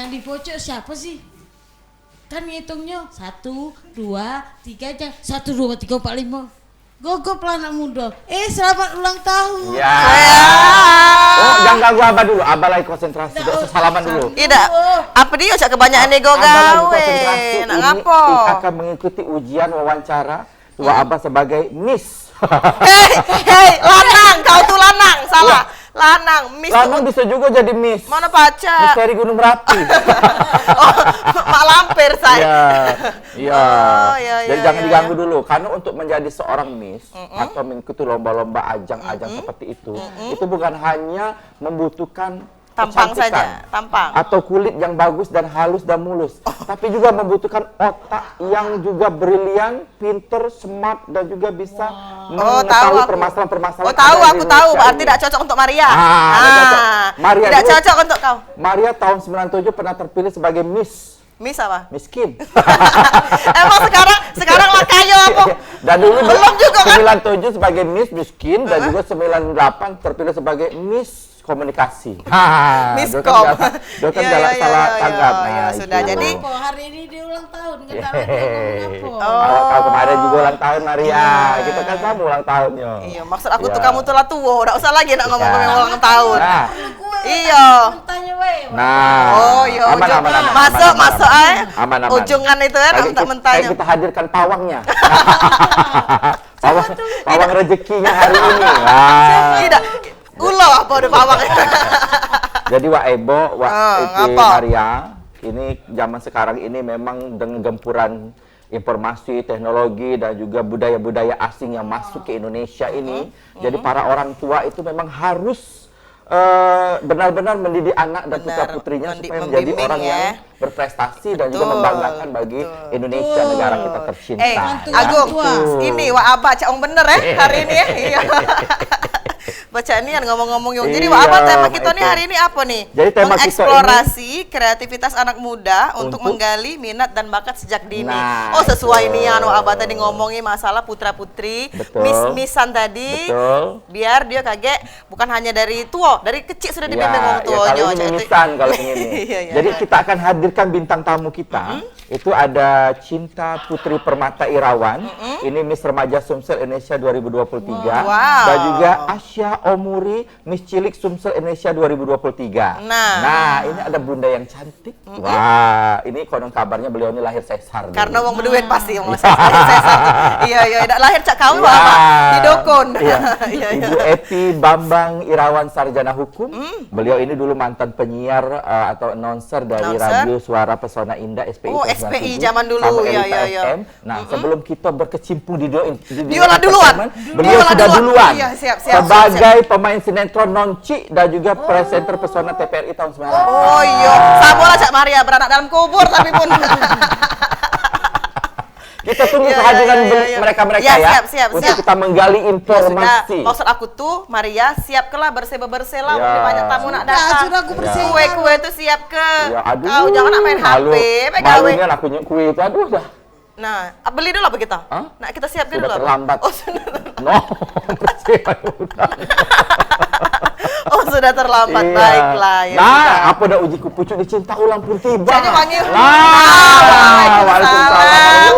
Yang di pojok siapa sih? Kan ngitungnya 1, 2, 3 aja. 1, 2, 3, 4, 5. Gogop lah anak muda. Selamat ulang tahun. Ya. Oh, jangan ganggu Abah dulu. Abah lagi konsentrasi. Salaman dulu. Tidak. Apa dia cak kebanyakan nego gawe. Nak ngapo? Akan mengikuti ujian wawancara tua Abah sebagai Miss. Hei, lanang, kau tuh lanang, salah. Lanang, Miss. Lanang bisa juga jadi Miss. Mana pacar? Misteri Gunung Merapi. Oh, Mak Lampir saya. Iya. Iya. Jadi jangan diganggu dulu. Karena untuk menjadi seorang Miss atau mengikuti lomba-lomba ajang-ajang seperti itu bukan hanya membutuhkan Tampang kecantikan saja, tampang. atau kulit yang bagus dan halus dan mulus, tapi juga membutuhkan otak yang juga brilian, pinter, smart dan juga bisa mengetahui permasalahan-permasalahan. Oh, tahu, aku tahu. Berarti tidak cocok untuk Maria. Maria tidak dulu, cocok untuk kau. Maria tahun 97 pernah terpilih sebagai Miss. Miss apa? Miskin. Emang sekarang lah kayo apa? Dan dulu belum juga kan? 97 sebagai Miss Miskin dan juga 98 terpilih sebagai Miss Komunikasi. Miskom. Dokter salah tanggap. Ya sudah. Jadi hari ini dia ulang tahun. Ngomong Kalau kemarin juga ulang tahun Maria. Kita kan sama ulang tahunnya. Iya, maksud aku tuh kamu tuh lah tua. Enggak usah lagi nak ngomong ulang tahun. Iya. Nah. iya. Aman. Masuk Aman. Ujungan itu kan mentah-mentahnya. Kita hadirkan pawangnya. Pawang rezekinya hari ini. Tidak. Ulo apa udah pawang. Jadi Wak Ebo, Wak ngapa? Maria, ini zaman sekarang ini memang dengan gempuran informasi, teknologi dan juga budaya-budaya asing yang masuk ke Indonesia ini. Jadi para orang tua itu memang harus benar-benar mendidik anak dan putra-putrinya supaya menjadi orang yang berprestasi dan juga membanggakan bagi Indonesia, negara kita tercinta. Agung, ini Wak Abah cak bener hari ini ya. Iya. Baca ini kan ngomong-ngomong Yung. Jadi Wak Abah tema kita nih hari ini apa nih? Jadi tema mengeksplorasi kreativitas anak muda untuk menggali minat dan bakat sejak dini. Nah, sesuai nih Wak Abah tadi ngomongin masalah putra-putri, miss-missan tadi. Betul. Biar dia kaget bukan hanya dari tua, dari kecil sudah dibimbing orang tuanya. Kalau ini missan kalau ini. Jadi kita akan hadirkan bintang tamu kita. Itu ada Cinta Putri Permata Irawan. Ini Miss Remaja Sumsel Indonesia 2023. Dan juga Asya Omuri Miss Cilik Sumsel Indonesia 2023. Nah, ini ada bunda yang cantik. Wah, ini konon kabarnya beliau ini lahir sesar. Karena wong berduit pasti wong sesar. Iya, lahir cak kau apa? Di Dokon. Ibu Epi Bambang Irawan Sarjana Hukum. Beliau ini dulu mantan penyiar atau announcer dari Radio Suara Pesona Indah SPI. SPI zaman dulu, iya. Nah, sebelum kita berkecimpung di Diolah duluan. Beliau sudah duluan. Iya, siap. Sebagai pemain sinetron Nonci dan juga presenter Pesona TVRI tahun 90. Oh iya, sama lah Cak Maria beranak dalam kubur tapi pun. Kita tunggu kehadiran mereka-mereka ya. Siap. Untuk kita menggali informasi. Maksud aku tuh, Maria, siapkanlah bersih-bersih lah. Banyak tamu nak datang. Sudah aku bersih. Kue tuh siap ke. Aduh. Kau jangan nak main HP. Malunya aku kue itu, aduh dah. Nah, beli dulu apa kita? Nah, kita siapkan dulu. Sudah terlambat. Sudah terlambat. Baiklah. Ya, apa dah uji kupucuk dicinta ulang pun tiba. Jadi panggil. Waalaikumsalam.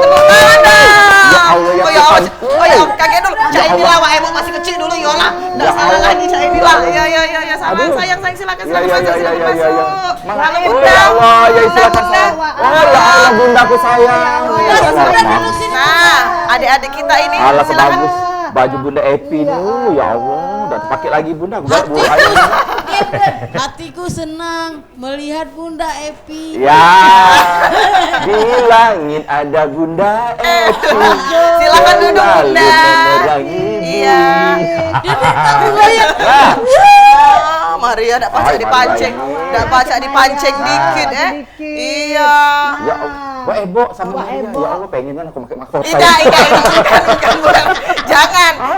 Ya Allah ya. Kaget dulu. Cak Inilah Wak Ebo masih kecil dulu yolah. Enggak salah lagi Cak Inilah. Ya. Sayang silakan masuk. Halo Bunda. Ya Allah, ya silakan. Oh ya Allah bundaku sayang. Nah, adik-adik kita ini silakan. Baju Bunda Epi nih, ya Allah, udah terpakai lagi Bunda. Hatiku senang melihat Bunda Epi. Ya, di langit ada Bunda Epi. Silakan duduk Bunda. Iya. Maria enggak pacak dipancing dikit Iya. Ya Allah. Wah Ebo sama Maria, ya Allah pengen kan aku pakai mahkota. Bukan.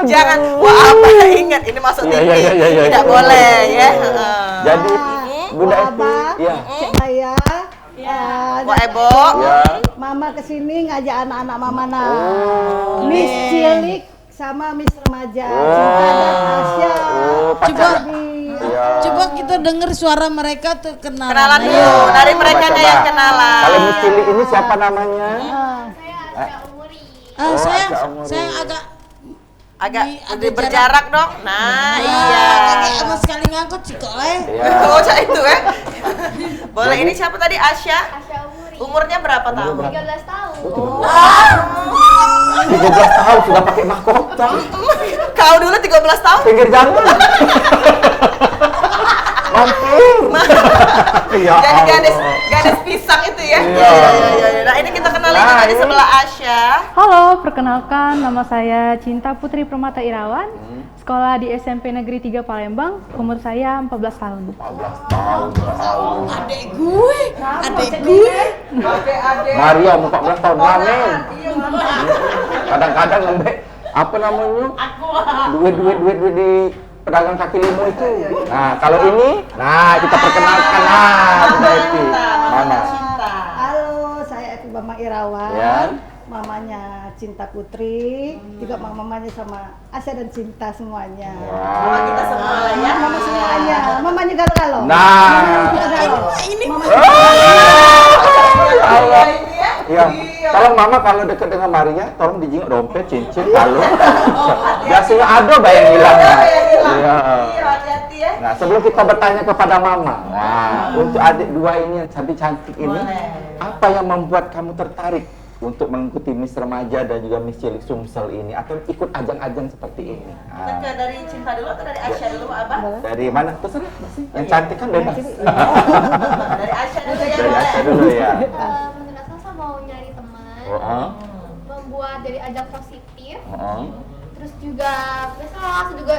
Jangan. Wah apa ingat ini masuk TV. Tidak boleh ya. Jadi Bunda Epi, ya. Cek Maya. Wah Ebo. Mama kesini ngajak anak-anak Mama Miss Cilik sama Miss Remaja. Cinta dan Asya. Coba. Ya. Coba kita denger suara mereka tuh kenalan. Kenalan Ayo. dulu dari mereka Coba. yang kenalan. Kalau Miss Cilik ini siapa namanya? Sayang, Asya Umuri. sayang agak Agak ada lebih berjarak dong. Nah, iya. Kakek sama sekali ngangkut sih kok Iya. Oh, cak itu ya. Boleh, ini siapa tadi? Asya? Umurnya berapa tahun? 13 tahun. 13 tahun sudah pakai mahkota. Kau dulu 13 tahun? Pinggir jalan. Mampir. Ya Jadi gadis Allah. pisang itu ya? Iya. Iya. Nah, ini kita kenalin juga di sebelah Asya. Halo, perkenalkan nama saya Cinta Putri Permata Irawan. Sekolah di SMP Negeri 3 Palembang. Umur saya 14 tahun. 14 tahun. adek gue. Maria umur 14 tahun ngamen. Kadang-kadang ngembek apa namanya? Duit di pedagang kaki lima itu. Nah, kalau ini, kita perkenalkan sudah itu. Mama. Halo, saya Evi Bambang Irawan. Ya. Mamanya Cinta Putri, juga mamanya sama Asya dan Cinta semuanya. Mama kita semua lah ya. Mama semuanya, mamanya galau-galau. Nah. Ini Allah. Iya. Tolong Mama kalau dekat dengan Maria, tolong dijinguk dompet, cincin, kalung. Biasanya ada bayang hilang. Iya. Hati-hati ya. Nah, sebelum kita bertanya kepada Mama, untuk adik dua ini yang cantik-cantik ini, apa yang membuat kamu tertarik untuk mengikuti Miss Remaja dan juga Miss Cilik Sumsel ini, atau ikut ajang-ajang seperti ini? Kita dari Cinta dulu atau dari Asya dulu, Abah? Dari mana? Terserah. Yang cantik kan bebas. Dari Asya dulu ya, Dari boleh. Asya dulu ya. Menurut saya mau nyari teman, Oh, membuat dari ajang positif, oh. terus juga biasanya langsung juga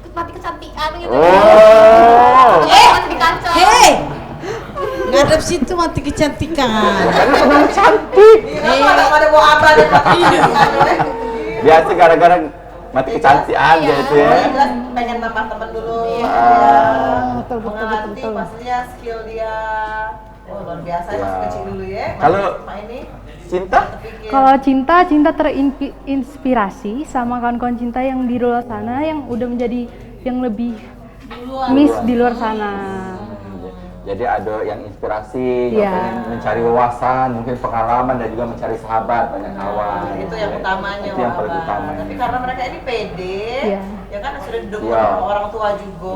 mati kecantikan gitu. Oh. Masih di kaca. hei, ngadep situ mati kecantikan. Karena senang cantik. Iya, pada mau Abah dan Biasa gara-gara mati kecantikan Iya. gitu ya. jelas pengen nambah teman dulu. Betul, betul, Mengerti betul. pastinya skill dia. Oh, luar biasa ya, masih kecil dulu ya. Kalau- Sama ini Cinta? terpikir. Kalau cinta terinspirasi sama kawan-kawan cinta yang di luar sana yang udah menjadi yang lebih miss di luar sana. Jadi ada yang inspirasi, yang Iya. pengen mencari wawasan, mungkin pengalaman dan juga mencari sahabat, banyak kawan. Itu yang utamanya, Itu yang paling Abah. utama. Tapi karena mereka ini pede, Iya. ya kan sudah didukung Iya. sama orang tua juga,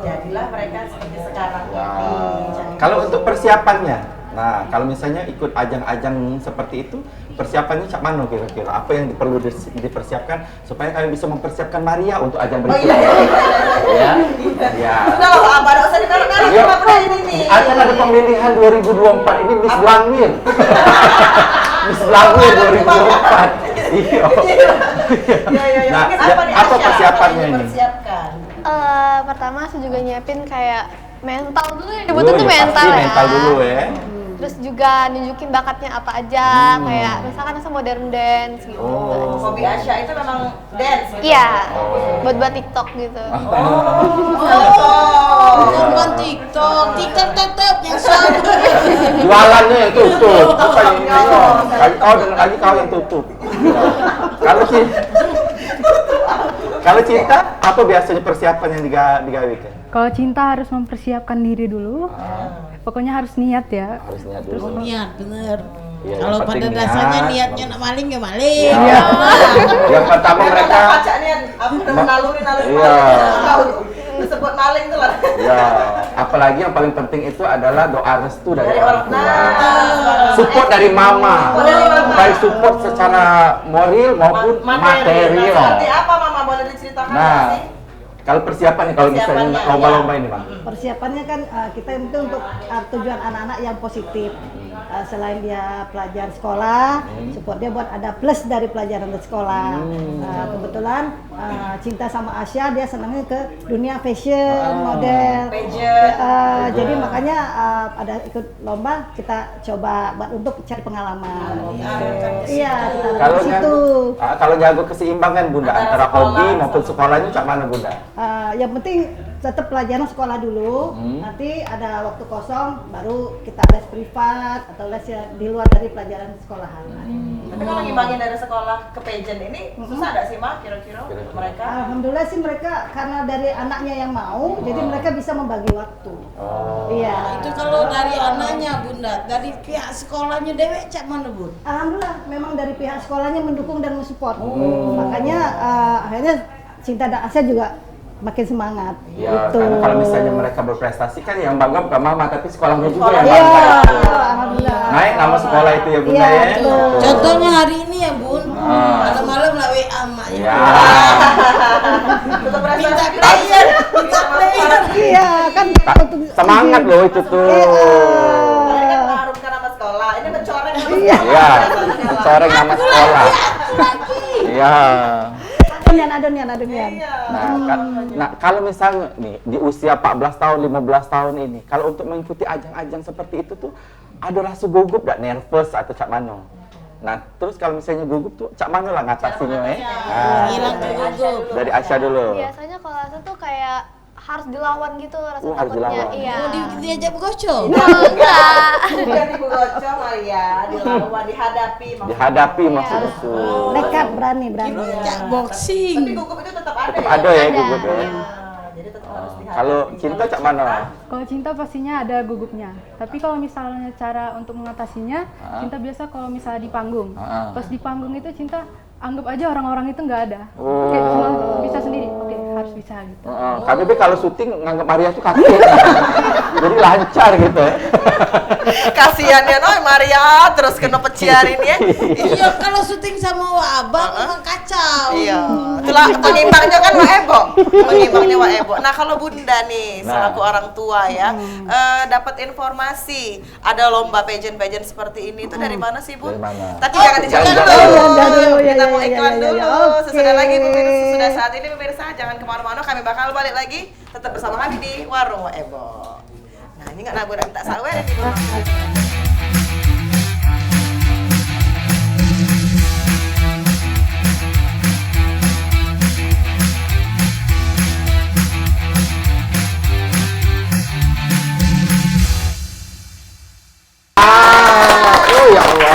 jadilah mereka seperti sekarang Ya. ini. Kalau untuk persiapannya, nah kalau misalnya ikut ajang-ajang seperti itu, persiapannya cak mana kira-kira? Apa yang perlu dipersiapkan supaya kalian bisa mempersiapkan Maria untuk ajang Oh berikutnya? iya, Ya, ya. Udah loh, Abah, nggak usah dikarang-karang, Iya. cuma udah ini nih. Akan ada pemilihan 2024 ini Miss Blangwir. Miss Blangwir 2024. Iya. Iya. Nah, Mungkin ya, apa nih, apa Asya, persiapannya yang ini? dipersiapkan? Pertama saya juga nyiapin kayak mental dulu ya, Oh, dibutuhin tuh ya mental pasti ya. mental dulu ya. Terus juga nunjukin bakatnya apa aja, kayak misalkan saya modern dance gitu. Oh. Hobi Asya itu memang dance gitu? Iya, Oh. buat TikTok gitu. Bukan TikTok tetep yang sama. Jualannya yang tutup. Apa yang ini? Lagi kau dengan lagi kau yang tutup. Ya. Kalau cinta, apa biasanya persiapan yang digawekan? Kalau cinta harus mempersiapkan diri dulu. Pokoknya harus niat ya. Harus niat dulu. Niat bener. Iya, Kalau yang pada penting dasarnya niat. niatnya nak maling ya maling. Ya. Yang pertama mereka baca nih, apa udah naluri Iya. disebut maling tuh lah. ya, apalagi yang paling penting itu adalah doa restu dari Dari orang orang tua. Support dari mama. Support dari mama. Baik support secara moral maupun material. Seperti apa Mama, boleh diceritakan nggak Nah, sih? kalau persiapan nih, kalau misalnya Persiapannya, lomba-lomba ini, Bang. Persiapannya kan kita itu untuk tujuan anak-anak yang positif. Selain dia pelajar sekolah, support dia buat ada plus dari pelajaran di sekolah. Kebetulan Cinta sama Asya dia senangnya ke dunia fashion, model. Pageant. Jadi makanya ada ikut lomba kita coba buat untuk cari pengalaman. Iya, kita Kalau dari situ. kalau jago keseimbangan Bunda Antara antara sekolah hobi sama maupun sekolahnya cak mana Bunda? yang penting tetap pelajaran sekolah dulu. Nanti ada waktu kosong baru kita les privat atau les yang di luar dari pelajaran sekolahan. Tapi kalau ngimbangin dari sekolah ke pageant ini susah nggak sih Ma kira-kira untuk mereka? Alhamdulillah sih mereka karena dari anaknya yang mau, jadi mereka bisa membagi waktu. Iya. Itu kalau dari anaknya Bunda, dari pihak sekolahnya dewek cak mana Bun? Alhamdulillah memang dari pihak sekolahnya mendukung dan mensupport. Makanya akhirnya Cinta dan Asya juga makin semangat. Ya, gitu. karena kalau misalnya mereka berprestasi kan yang bangga bukan mama tapi sekolahnya juga yang Iya, bangga. alhamdulillah. Naik nama sekolah itu ya Bunda Iya, ya. betul. Contohnya hari ini ya Bun, malam-malam lah WA emaknya. Ya. Minta player, minta player. Iya, kan untuk Semangat loh itu tuh. Ini kan mengharumkan nama sekolah, ini mencoreng nama Iya, coreng nama sekolah. Iya. Adonian. Nah, kalau misalnya nih di usia 14 tahun, 15 tahun ini, kalau untuk mengikuti ajang-ajang seperti itu tuh ada rasa gugup gak, nervous atau cak mano? Nah, terus kalau misalnya gugup tuh cak mano lah ngatasinnya Hilang tuh gugup. Dari Asya dulu. Biasanya kalau Asya tuh kayak harus dilawan gitu rasa harus takutnya. dilawan. Iya. Oh, diajak bergocok. Enggak. Bukan ibu gocong Maria, dilawan, dihadapi. Dihadapi maksud itu. Nekat, berani. Cak boxing. Tapi gugup itu tetap ada Tetap ya? ada ya gugup ya. Jadi tetap harus dihadapi. Kalau Cinta cak mana? Kalau Cinta pastinya ada gugupnya. Tapi kalau misalnya cara untuk mengatasinya, Cinta biasa kalau misalnya di panggung. Pas di panggung itu Cinta anggap aja orang-orang itu nggak ada. Oke, cuma bisa sendiri. Oke, harus bisa gitu. Kami kalau syuting nganggap Maria tuh kakek. Jadi lancar gitu. Kasihan ya Noy, Maria terus kena peciarin ya. Iya, kalau syuting sama Wak Abang memang kacau. Iya, itulah penyimbangnya kan Wak Ebo. Penyimbangnya Wak Ebo. Nah kalau Bunda nih, selaku orang tua ya, dapat informasi ada lomba pageant seperti ini itu dari mana sih Bun? Dari mana? Tapi jangan dijawab jangan dulu. dulu. Kita mau iklan dulu. Oke. Sesudah lagi pemirsa, sesudah saat ini pemirsa jangan kemana-mana. Kami bakal balik lagi tetap bersama kami di Warung Wak Ebo. Nah ini nggak naburan tak sawer ini Bun. Oh ya Allah.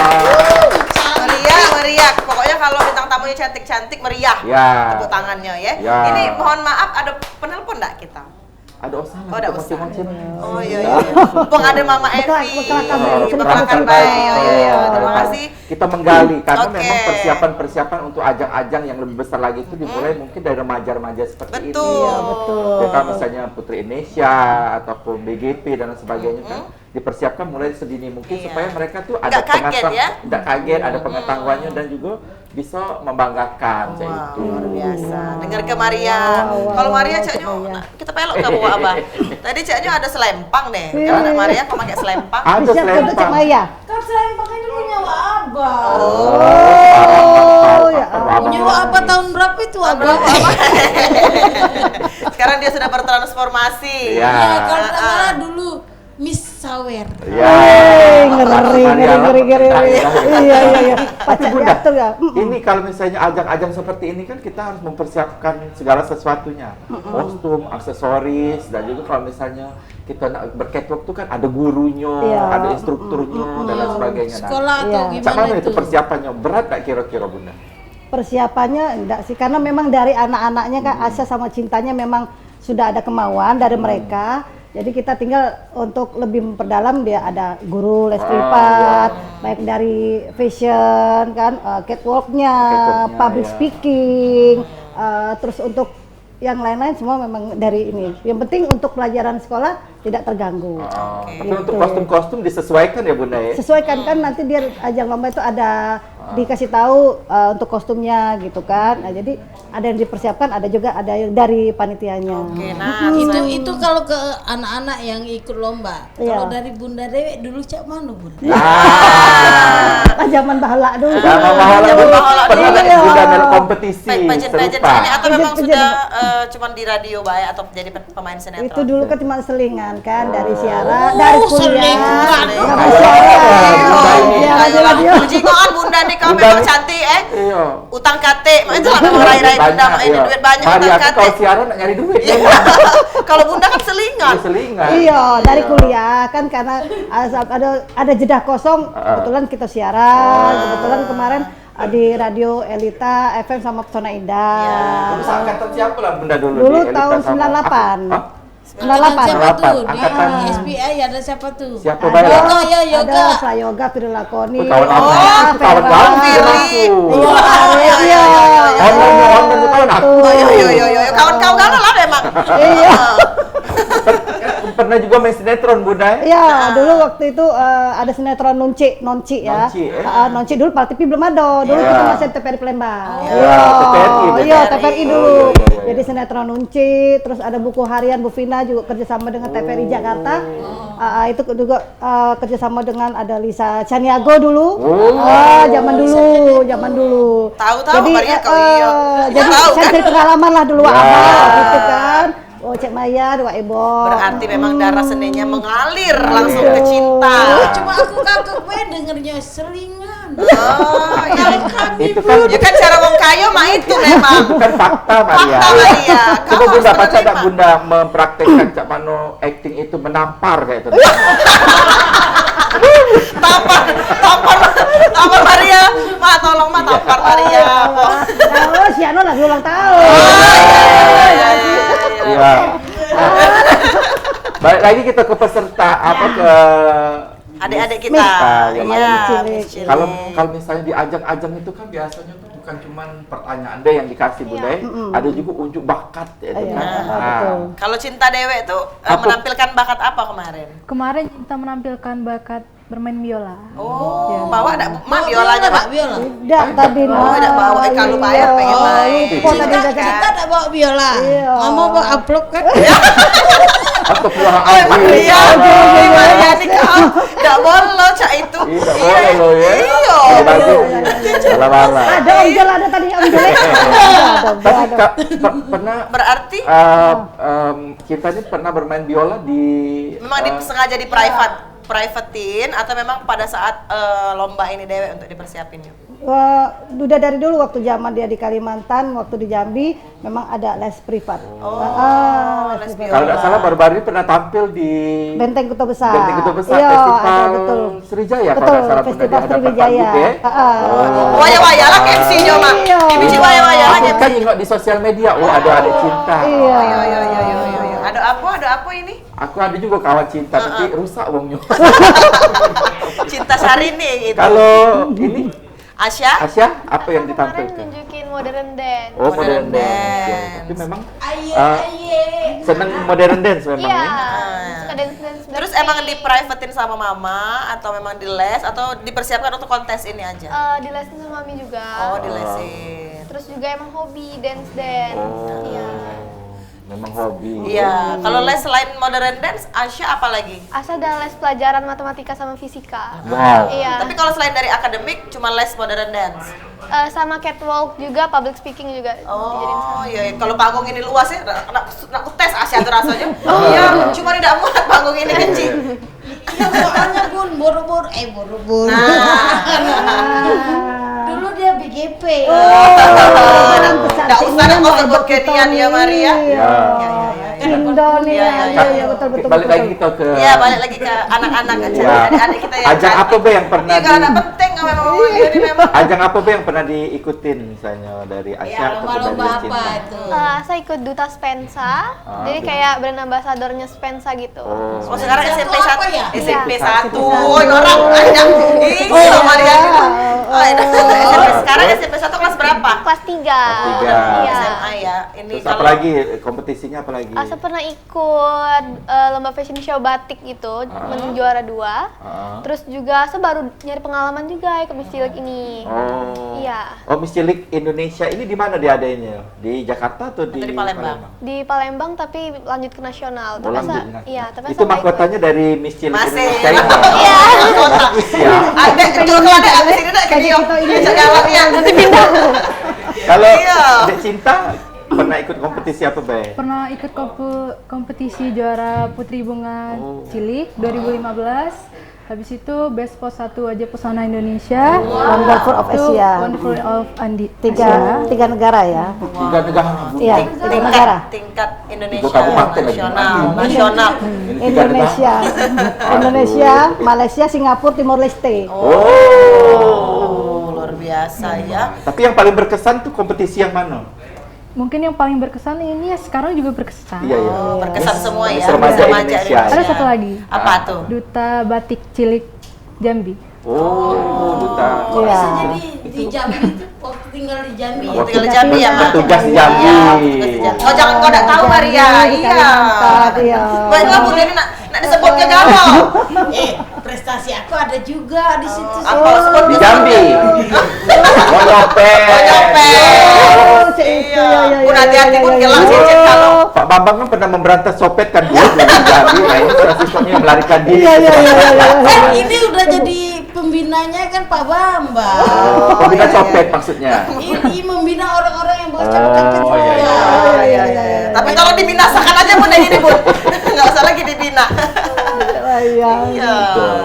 Meriah. Pokoknya kalau bintang tamunya cantik-cantik meriah. Ya. Tepuk tangannya ya. Ya. Ini mohon maaf ada penelpon enggak kita? Ada usaha. Oh, ada usaha. Moncin-moncin. Oh iya. Bang ada Mama Evi. Bekalakan bayi. Oh iya. Terima kasih. Kita menggali karena Oke. memang persiapan untuk ajang-ajang yang lebih besar lagi itu dimulai mungkin dari remaja-remaja seperti ini. Betul. Iya, betul. Ya kan misalnya Putri Indonesia ataupun BGP dan sebagainya kan dipersiapkan mulai sedini mungkin Iya. supaya mereka tuh Nggak kaget ya? tidak kaget, ada pengetahuannya dan juga bisa membanggakan kayak Wow, itu. luar biasa. Dengar ke Maria. Kalau Maria caknya kita pelok ke bawah Abah. Tadi caknya ada selempang deh. Kalau ada Maria kok pakai selempang? Ada Siap untuk Cik selempang. Maya. Kan selempang itu punya Wak Abang. ya Punya Wak Abang tahun berapa itu Abang? Sekarang dia sudah bertransformasi. Iya. Ya, kalau nggak salah dulu Miss Sawer. Ya. ngeri. Iya. Pacar Bunda, diatur ya. ini kalau misalnya ajang-ajang seperti ini kan kita harus mempersiapkan segala sesuatunya, kostum, aksesoris, dan juga kalau misalnya kita nak bercatwalk tuh kan ada gurunya, Iya. ada instrukturnya dan lain sebagainya. Nah, Sekolah atau Iya. gimana Bagaimana itu? itu persiapannya? Berat nggak kira-kira Bunda? Persiapannya enggak sih, karena memang dari anak-anaknya kan Asya sama Cintanya memang sudah ada kemauan dari mereka. Jadi kita tinggal untuk lebih memperdalam, dia ada guru les privat, baik dari fashion kan, catwalknya, public ya. speaking, terus untuk yang lain-lain semua memang dari ini. Yang penting untuk pelajaran sekolah tidak terganggu. Tapi untuk kostum-kostum disesuaikan ya Bunda ya? Sesuaikan kan nanti dia ajang lomba itu ada dikasih tahu untuk kostumnya gitu kan. Nah, jadi ada yang dipersiapkan, ada juga ada yang dari panitianya. Oke, nah Itu kalau ke anak-anak yang ikut lomba. Iya. Kalau dari Bunda Dewi dulu cak mana Bunda? Pas zaman bahala dulu. Sama mahala Zaman dulu bahala pernah dulu. nggak juga dalam kompetisi pageant serupa? ini atau memang Pageant. sudah cuman di radio baik atau jadi pemain sinetron? Itu dulu kan cuma selingan kan dari siaran, dari kuliah. selingan. Sama Kayak siaran. Bunda ini. Siaran lah. Jingoan bunda nih kamu Bunda memang nih. cantik Iya. Utang kate, itu lah memang rai-rai bunda mah ini iya. duit banyak Maria utang tuh kate. kalau siaran nak nyari duit. Iya. Kalau bunda kan selingan. Iya, selingan. Iya, dari kuliah kan karena ada jeda kosong, kebetulan kita siaran, kebetulan kemarin di radio Elita FM sama Pesona Indah. Terus angkatan siapa lah bunda dulu? Dulu di Elita tahun sama- 98. Hah? 98. Siapa tuh? Di Angkatan. SPI ada siapa tuh? Siapa Ada, bayar? Yoga, ya, ada yoga. Prayoga, Firly Lakoni. Oh, kawan aku. Oh, Itu kawan Vera. kamu. Firly. Iya, iya. Online kawan aku. Oh, yo, kawan-kawan lah memang. Iya. Pernah juga main sinetron bunda? Iya, dulu waktu itu ada sinetron Nonci ya. Nonci dulu Pak TV belum ada. Dulu kita masih TVRI Palembang. TVRI. Iya, TVRI dulu. Iya. Jadi sinetron Nunci, terus ada buku harian Bu Vina juga kerjasama dengan TVRI Jakarta. Itu juga kerjasama dengan ada Lisa Chaniago dulu. Zaman dulu. Tahu-tahu Jadi, Maria kau iya. jadi Tahu saya kan? cari pengalaman lah dulu Ya. gitu kan. Oh, Cek Maya, Wak Ebo. Berarti memang darah seninya mengalir langsung ke cinta. Cuma aku kagak gue dengernya selingan. Oh, ya. Itu kan Ya kan cara wong kayo mah itu memang. bukan fakta Maria. Fakta Maria. Coba Kau bunda harus baca tak menerima. bunda mempraktekkan cak mano acting itu menampar kayak itu. Tampar Maria. Ma tolong ma tampar Maria. Oh, si Ano lagi ulang tahun. Iya. Balik lagi kita ke peserta apa ke Adik-adik kita. Yang Iya. cilik. cilik. kalau misalnya di ajang-ajang itu kan biasanya tuh bukan cuma pertanyaan deh yang dikasih bunda ya. Ada juga unjuk bakat ya itu Iya, kan. betul. Kalau Cinta Dewe tuh Apa? menampilkan bakat apa kemarin? Kemarin kita menampilkan bakat bermain biola. Oh, bawa ada ma biolanya, Pak. Biola. Tidak tadi. Oh, tidak bawa kalau bayar pengen main. Lupa tadi udah Kita kan. ada bawa biola. Iya. Mama bawa amplop kan? Atau pulang Oh, Maria, Maria nih kau nggak boleh cak itu. Tidak boleh loh ya. Iya. Lala-lala. Ada Om Jel, ada tadi Om Jel. Tapi pernah Berarti kita ini pernah bermain biola di memang sengaja di privatein atau memang pada saat lomba ini Dewe untuk dipersiapin yuk? Udah dari dulu waktu zaman dia di Kalimantan, waktu di Jambi memang ada les privat. Les biola. kalau tidak salah baru-baru ini pernah tampil di Benteng Kota Besar. Benteng Kota Besar Iya, Festival ada, betul. Sriwijaya kalau Betul, tidak salah pernah di Festival hadapan Pak Sriwijaya. Buk, ya. Waya-waya lah MC-nya mah. Iya. Di biji waya-waya lah Aku MC. kan nengok di sosial media, oh ada adik cinta. Iya. Iya. Ada apa ini? Aku ada juga kawan cinta, tapi rusak wongnya. Cinta Syahrini gitu. Kalau ini Asya? Asya, apa yang Aku kemarin ditampilkan? nunjukin modern dance. Oh, Modern modern dance. dance. Ya, tapi memang Aye, Ah. aye. seneng modern dance memang Iya, ya. suka dance-dance. Terus emang di privatein sama mama atau memang di les atau dipersiapkan untuk kontes ini aja? Di lesin sama mami juga. Oh, di lesin. Terus juga emang hobi dance-dance. Oh, Iya. memang hobi. Iya, kalau les selain modern dance, Asya apa lagi? Asal ada les pelajaran matematika sama fisika. Wow. Iya. Tapi kalau selain dari akademik, cuma les modern dance. Sama catwalk juga, public speaking juga dijadiin sama. Oh iya, kalau panggung ini luas ya, nak tes Asya tuh rasanya. Iya, cuma tidak muat panggung ini kecil. Iya, katanya Bun, boro-boro. Dulu dia BGP. Nggak usah nak mau sebut kenian ya Maria. Ya. Indonesia. Iya, betul. Balik lagi kita ke Iya, balik lagi ke anak-anak aja, Ya. adik-adik kita yang Ajang apa cantik. Be yang pernah Iya, karena penting memang ini memang. Ajang apa Be yang pernah diikutin misalnya dari Asya Ya, atau lomba-lomba dari apa cinta? itu? Saya ikut duta Spensa, jadi gimana? kayak brand ambasadornya Spensa gitu. Oh, sekarang Satu SMP apa 1 ya? SMP Iya. 1. Oh, ini orang ada. Ih, sama dia gitu. Sekarang SMP 1 kelas berapa? Kelas 3. Tiga. Iya. SMA ya. Ini Terus apa lagi kompetisinya apa lagi? Saya pernah ikut lomba fashion show batik gitu, menang juara 2. Terus juga saya baru nyari pengalaman juga ikut Miss Cilik ini. Oh. Iya. Oh, Miss Cilik Indonesia ini di mana diadainnya? Di Jakarta atau di di Palembang? Di Palembang tapi lanjut ke nasional. Oh, lanjut asa- di nasional. iya, tapi Itu asa nggak mahkotanya dari Miss Cilik Masih. Indonesia ini. Iya. Bagus ya. Ada itu kalau ada abis ini ada ke dia. Bisa galaknya. Nanti pindah. Kalau Iya. Dek Cinta pernah ikut kompetisi apa, Be? Pernah ikut kompetisi juara Putri Bunga Oh. Cilik 2015. Habis itu Best Post 1 aja Pesona Indonesia. Wonderful of Itu Asia. Wonderful of Tiga negara ya. Tiga negara. Iya, tiga negara. Tingkat Indonesia, Ibu kabupaten lagi. nasional. Ini tiga Indonesia, Indonesia, Malaysia, Singapura, Timor Leste. Oh, luar biasa ya. Tapi yang paling berkesan tuh kompetisi yang mana? Mungkin yang paling berkesan ini ya sekarang juga berkesan. Iya, iya. Oh, berkesan semua ya. Miss Remaja Indonesia. Ada satu lagi. Apa tuh? Duta Batik Cilik Jambi. Oh, duta. Kok Iya. bisa jadi di Jambi itu waktu tinggal di Jambi ya? Tinggal di Jambi ya, Mak? Petugas di Jambi. Iya, petugas di Jambi. Oh, jangan kau enggak tahu Maria. Di Iya. Kalimantan, iya. Baiklah Bu Nini nak disebut ke kamu. Prestasi aku ada juga di situ. Apa sebut Di Jambi. Oh, nyopet. Oh, itu ya, ya, Bu ya, hati-hati ya, pun ya, gelang ya, cincin ya. kalau. Pak Bambang kan pernah memberantas copet kan dia di Jambi. Nah ini siswanya yang melarikan diri. Iya, iya, iya, iya, iya. Ini udah jadi pembinanya kan Pak Bambang. Pembina copet maksudnya. Ini membina orang-orang yang bawa copet-copet Oh, iya, juga. Iya, iya, iya. Tapi kalau dibinasakan aja Bu ini Bu. Enggak usah lagi dibina. Iya. Iya.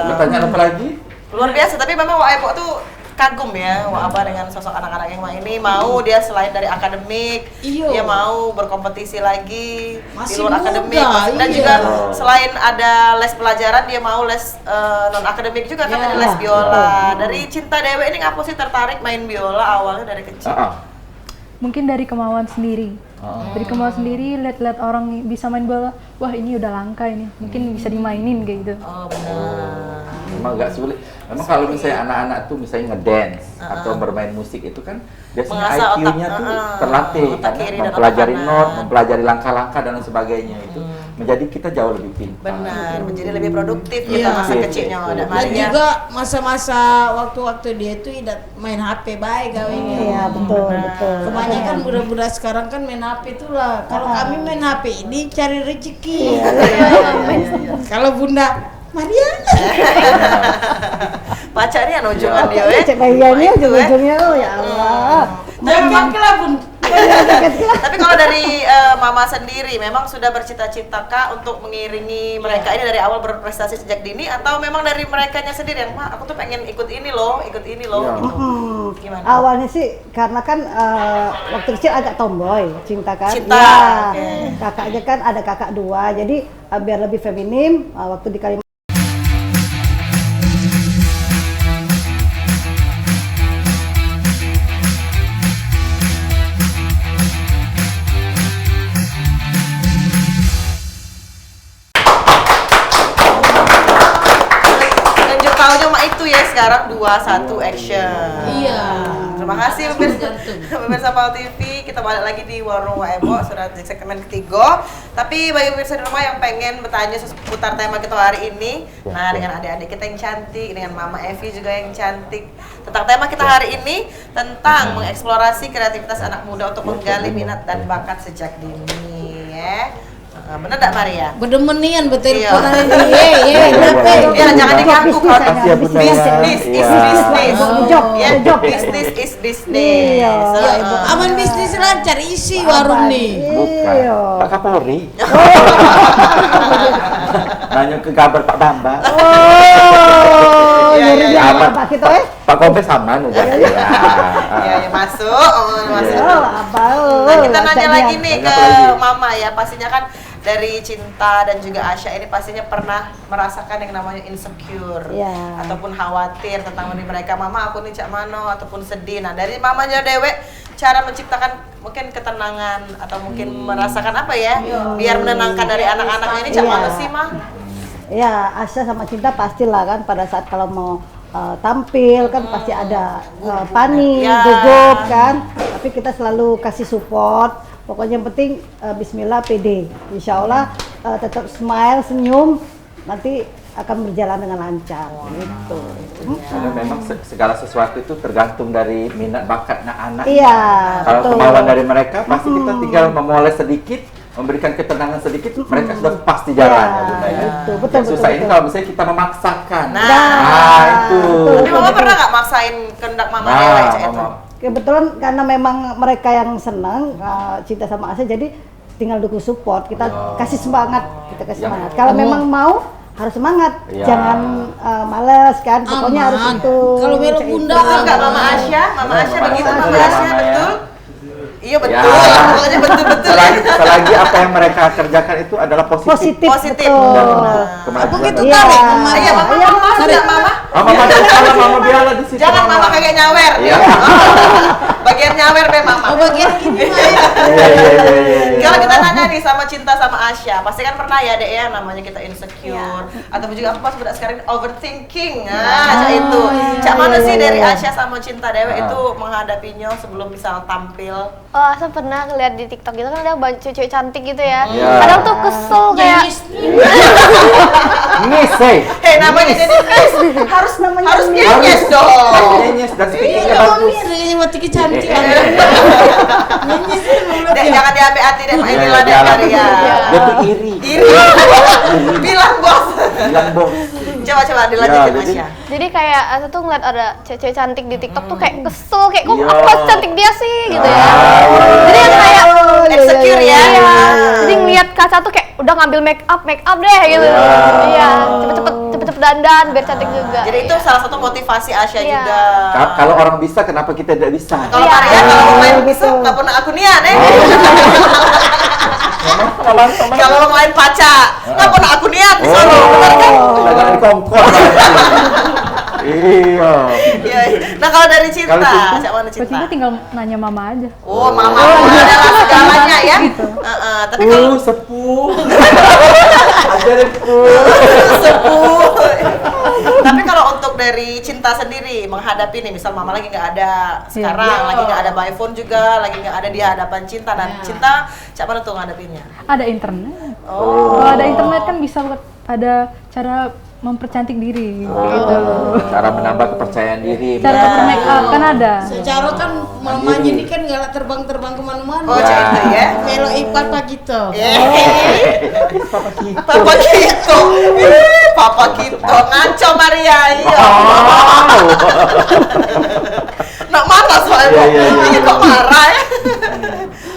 Pertanyaan apa lagi? Luar biasa, tapi memang Wak Ebo tuh kagum ya Wak Aba dengan sosok anak-anak yang Wak ini mau dia selain dari akademik, Iya. dia mau berkompetisi lagi di Masih luar muda, akademik dan iya. juga selain ada les pelajaran dia mau les non akademik juga kan Iya. ada les biola. Dari Cinta Dewe ini ngapa sih tertarik main biola awalnya dari kecil? Mungkin dari kemauan sendiri. Dari kemauan sendiri lihat-lihat orang bisa main bola, wah ini udah langka ini, mungkin bisa dimainin kayak gitu. Oh benar. Memang agak sulit. Memang kalau misalnya anak-anak tuh misalnya ngedance atau bermain musik itu kan biasanya Mengasah IQ-nya otak, tuh terlatih otak karena kiri dan mempelajari otak not, kanan. mempelajari langkah-langkah dan lain sebagainya itu menjadi kita jauh lebih pintar. Benar, menjadi lebih produktif Iya. kita masa kecilnya ada Dan Maria. juga masa-masa waktu-waktu dia itu tidak main HP baik kawinnya. Iya, betul, betul. Kebanyakan budak-budak sekarang kan main HP itulah. Kalau kami main HP ini cari rezeki. Kalau Bunda Maria Pacarnya ujungan dia Cek bayiannya ujung-ujungnya, oh ya Allah. jangan lah Bun. Tapi kalau dari Mama sendiri memang sudah bercita-cita Kak untuk mengiringi mereka ini dari awal berprestasi sejak dini atau memang dari merekanya sendiri yang aku tuh pengen ikut ini loh Iya. gitu. Gimana? Awalnya sih karena kan waktu kecil agak tomboy, cinta kan. Cinta, Iya. oke. Kakaknya kan ada kakak dua, jadi biar lebih feminim waktu di Kalimantan. Lanjut tahunnya mah itu ya sekarang 2-1 action. Iya. Terima kasih pemirsa Pal TV. Kita balik lagi di Warung Wak Ebo sudah di segmen ketiga. Tapi bagi pemirsa di rumah yang pengen bertanya seputar tema kita hari ini, nah dengan adik-adik kita yang cantik, dengan Mama Evi juga yang cantik, tentang tema kita hari ini tentang mengeksplorasi kreativitas anak muda untuk menggali minat dan bakat sejak dini ya. Bener gak Maria? Bedemenian Iya. berteleponan ini. Kenapa? Ya jangan diganggu kalau Makasih ya, Bunda. bisnis is Iya. business. Job, Ya, job. bisnis is business. Iya. Aman bisnis lancar isi warung nih. Bukan. Iya. Pak Kapolri. Nanya ke kabar Pak Bambang. Oh, Iya, nyari iya, iya. apa kita Pak Kompes sama nih. Ya, masuk. Masuk. Oh, apa? Nah, kita nanya lagi nih Nanya ke apa lagi? Mama ya, pastinya kan dari Cinta dan juga Asya ini pastinya pernah merasakan yang namanya insecure Iya. ataupun khawatir tentang diri mereka. Mama aku nih cak mano ataupun sedih. Nah dari mamanya Dewe cara menciptakan mungkin ketenangan atau mungkin merasakan apa ya biar menenangkan dari anak-anaknya ini cak Iya. mano sih mah? Ya, Asya sama Cinta pastilah kan pada saat kalau mau tampil kan pasti ada panik, Ya. gugup kan. Tapi kita selalu kasih support. Pokoknya yang penting Bismillah pede. Insya Allah tetap smile, senyum, nanti akan berjalan dengan lancar. Gitu. Karena memang segala sesuatu itu tergantung dari minat bakat anak-anak. Iya, Kalau betul. kemauan dari mereka pasti kita tinggal memoles sedikit, memberikan ketenangan sedikit, mereka sudah pasti jalan ya Bunda ya. Betul, Yang susah ini betul. kalau misalnya kita memaksakan. Nah, itu. Tapi Mama pernah nggak maksain kehendak Mama Dewe cak itu? Mama. Kebetulan karena memang mereka yang senang Cinta sama Asya, jadi tinggal dukung support, kita kasih semangat, kita kasih Yang- semangat. Kalau memang mau harus semangat, Iya. jangan males kan, pokoknya harus Aman. itu. Kalau belok Kayak bunda, itu. Enggak Mama Asya begitu Mama Mama Asya, Asya Mama betul. Iya betul, Ya. pokoknya betul-betul. Selagi apa yang mereka kerjakan itu adalah positif. Positif. betul. Dan Apa kemajuan. gitu Iya. tarik Mama? Iya, Mama Iya, mau enggak Mama? Mama salah, Mama biarlah di situ. Jangan Mama kayak nyawer. Iya. Bagian nyawer deh Mama. Oh bagian gini Maya. Iya. Kalau kita nanya nih sama Cinta sama Asya, pasti kan pernah ya dek ya namanya kita insecure ataupun juga aku pas budak sekarang overthinking. Cak itu. Cak mana sih dari Asya sama Cinta Dewe itu menghadapinya sebelum misal tampil? Oh, Asa pernah ngeliat di TikTok gitu kan ada banyak cewek cantik gitu ya. Iya. Kadang tuh kesel kayak Nis, hey. Hei namanya jadi Miss. Harus namanya Harus nyenyes dong. Nyenyes dan speakingnya Iya, bagus. Mami dengan mati kecantik. Dek jangan diambil hati dek, Mak inilah dek karya. Dia tuh iri. Iri. Bilang bos. Bilang bos. Coba dilanjutin Ya, jadi- Asya. jadi kayak Asa tuh ngeliat ada cewek cantik di TikTok tuh kayak kesel kayak kok Iya. aku masih cantik dia sih gitu ya. Ah. Jadi yang kayak Insecure ya. iya. Jadi ngeliat kaca tuh kayak udah ngambil make up deh gitu. Iya. Iya, cepet-cepet dandan biar cantik juga. Jadi itu salah satu motivasi Asya Iya. juga. Kalau orang bisa, kenapa kita tidak bisa? Kalau Iya. Maria kalau mau main bisa nggak pernah aku niat Kalau mau main paca nggak pernah aku niat di sana. Benar kan? Jangan dikongkol. Iya. Iya. Nah kalau dari Cinta, Kalau Cinta? Cak mana Kalau Cinta? Cinta tinggal nanya mama aja. Oh mama adalah segalanya ya. Tapi kalau Sepuh. Ajarin sepuh. Tapi kalau untuk dari Cinta sendiri menghadapi nih, misal mama lagi nggak ada sekarang, Iya. lagi nggak ada by phone juga, lagi nggak ada di hadapan Cinta dan Iya. Cinta, Cak mana tuh ngadepinnya? Ada internet. Oh. Kalau ada internet kan bisa ada cara mempercantik diri gitu. Cara menambah kepercayaan diri. Cara menambah- make up kan ada. Secara kan mamanya ini kan galak terbang kemana-mana. Oh, Cak itu ya. Melo ipat pak gitu. Papa kita. Papa Kito, Papa Kito, ngaco Maria, iya. Wow. Nak marah soalnya, Iya, iya, iya. ini kok marah ya?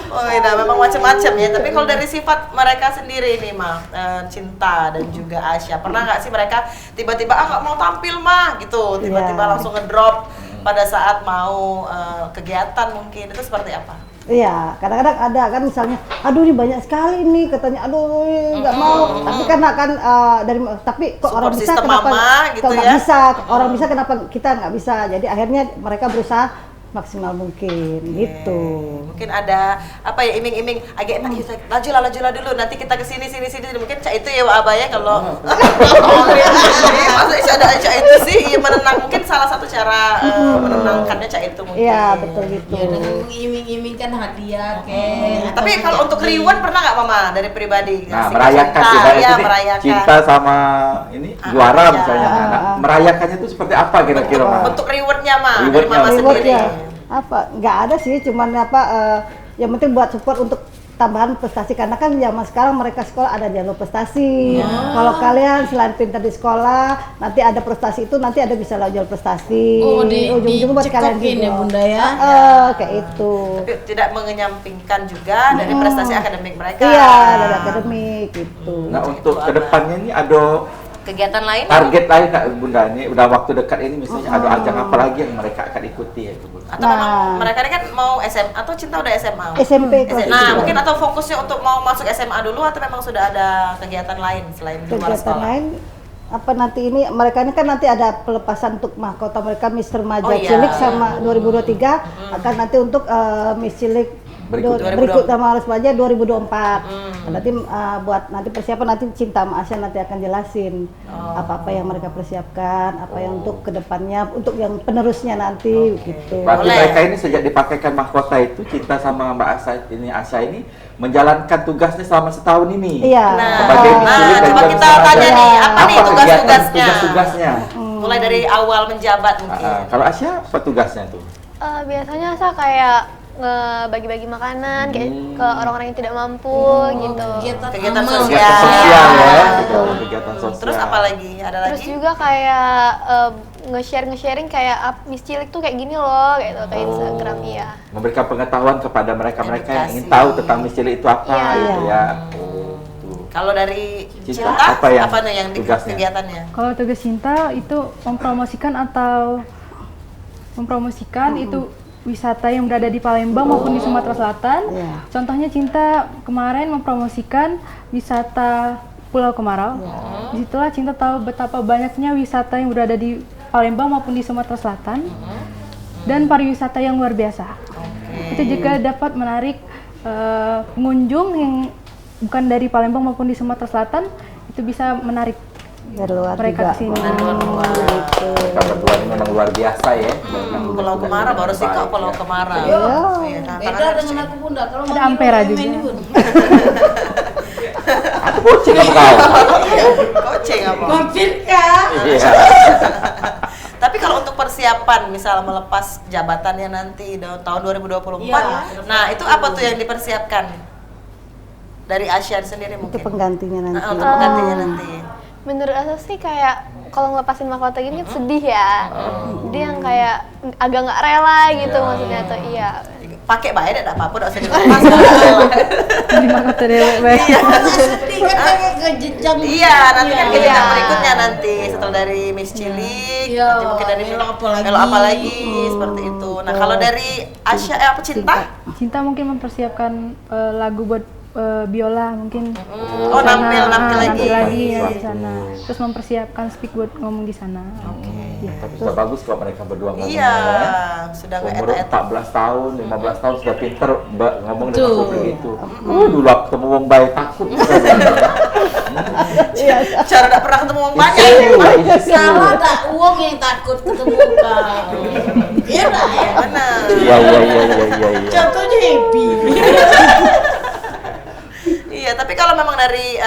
Oh iya, memang macam-macam ya. Tapi kalau dari sifat mereka sendiri nih, mah Cinta dan juga Asya, pernah nggak sih mereka tiba-tiba nggak mau tampil mah gitu, tiba-tiba Iya. langsung ngedrop pada saat mau kegiatan mungkin itu seperti apa? Iya, kadang-kadang ada kan misalnya, aduh ini banyak sekali nih katanya, aduh nggak mau. Tapi karena kan tapi kok Support orang bisa system kenapa mama gitu kok nggak ya. bisa, orang bisa kenapa kita nggak bisa. Jadi akhirnya mereka berusaha maksimal mungkin gitu. Mungkin ada apa ya iming-iming agak enak kita lajulah dulu nanti kita ke sini mungkin Cak itu ya Wak Abah ya kalau masa ada Cak itu sih ya, menenang mungkin salah satu cara menenangkannya Cak itu mungkin. Iya betul gitu. Ya dengan mengiming-imingkan hadiah ke. Tapi kalau untuk reward pernah nggak Mama dari pribadi? Nah, Ngasih ke merayakan Cinta, ibaratnya ya ini merayakan. Cinta sama ini juara iya. misalnya. Nah, merayakannya itu seperti apa kira-kira, Ma? Bentuk rewardnya Mah dari Rewardnya. Mama sendiri. Rewardnya apa? Nggak ada sih, cuman yang penting buat support untuk tambahan prestasi karena kan zaman sekarang mereka sekolah ada jalur prestasi. Kalau kalian selain pintar di sekolah, nanti ada prestasi itu nanti ada bisa lewat jalur prestasi. Oh, ujung-ujungnya buat kalian dicekokin juga. ya, Bunda ya? Kayak itu. Tapi tidak mengenyampingkan juga dari prestasi akademik mereka. Iya, dari akademik gitu. Nah, untuk kedepannya ini ada Kegiatan lain? target lain nggak Bunda ini udah waktu dekat ini misalnya ada ajang apa lagi yang mereka akan ikuti ya itu Bunda? Atau memang mereka ini kan mau SMA atau Cinta udah SMA? SMP kelas Nah, itu. mungkin atau fokusnya untuk mau masuk SMA dulu atau memang sudah ada kegiatan lain selain di luar Kegiatan sekolah? lain apa nanti ini mereka ini kan nanti ada pelepasan untuk mahkota mereka Miss Remaja Oh, iya. Cilik sama 2023 akan nanti untuk Miss Cilik berikut sama Harus Remaja 2024. Nanti buat nanti persiapan nanti Cinta sama Asya nanti akan jelasin apa-apa yang mereka persiapkan, apa yang untuk kedepannya untuk yang penerusnya nanti gitu. Berarti Boleh. mereka ini sejak dipakaikan mahkota itu Cinta sama Mbak Asya ini menjalankan tugasnya selama setahun ini. Iya. Sebagai Miss Cilik dan coba juga kita Miss tanya Remaja. nih, apa nih kegiatan tugas-tugasnya? Tugas-tugasnya. Mulai dari awal menjabat mungkin. Kalau Asya apa tugasnya tuh? Biasanya saya kayak ngebagi-bagi makanan kayak ke orang-orang yang tidak mampu gitu. Kegiatan amal. sosial. Kegiatan sosial ya. Iya. Kegiatan sosial. Terus apa lagi? Ada Terus lagi? juga kayak nge-sharing kayak Miss Cilik tuh kayak gini loh gitu ke Instagram ya. Memberikan pengetahuan kepada mereka-mereka yang ingin Edukasi. tahu tentang Miss Cilik itu apa Iya. gitu ya. Kalau dari Cinta apa yang tugasnya? Kegiatannya? Kalau tugas Cinta itu mempromosikan itu wisata yang berada di Palembang maupun di Sumatera Selatan. Contohnya Cinta kemarin mempromosikan wisata Pulau Kemarau. Disitulah Cinta tahu betapa banyaknya wisata yang berada di Palembang maupun di Sumatera Selatan dan pariwisata yang luar biasa. Itu juga dapat menarik pengunjung yang bukan dari Palembang maupun di Sumatera Selatan, itu bisa menarik mereka ke sini. Mereka berdua ini memang luar biasa ya. Pulau Kemarau baru sih kok Pulau Kemarau. Beda dengan aku Bunda. Kalau ada Ampera juga. Aku kucing kamu kau. Koceng apa? Mampirkah? Iya. Tapi kalau untuk persiapan, misal melepas jabatannya nanti tahun 2024, nah itu apa tuh yang dipersiapkan dari Asyan sendiri mungkin? Itu penggantinya nanti. Untuk penggantinya nanti. Menurut Asa sih kayak kalau ngelepasin mahkota gini kan sedih ya. Dia yang kayak agak nggak rela gitu maksudnya tuh. Iya. Pakai baik enggak apa-apa, enggak usah dilepas. Di mahkota dewek baik. Sedih kan kayak ke jenjang. Iya, nanti kan ke jenjang berikutnya nanti setelah dari Miss Cilik, nanti mungkin dari Melo apalagi seperti itu. Nah, kalau dari Asya apa Cinta? Cinta mungkin mempersiapkan lagu buat biola mungkin. Oh, nampil lagi ya di sana. Terus mempersiapkan speak buat ngomong di sana. Tapi sudah bagus kok mereka berdua ngomong. Iya, sudah nggak umur eta-eta. 14 tahun, 15 tahun sudah pinter ngomong dengan publik itu. Dulu aku ketemu wong baik takut. Cara nggak pernah ketemu orang banyak. Kalau ada uang yang takut ketemu kau. Iya enggak ya? Benar. Iya. Contohnya Happy. Iya, tapi kalau memang dari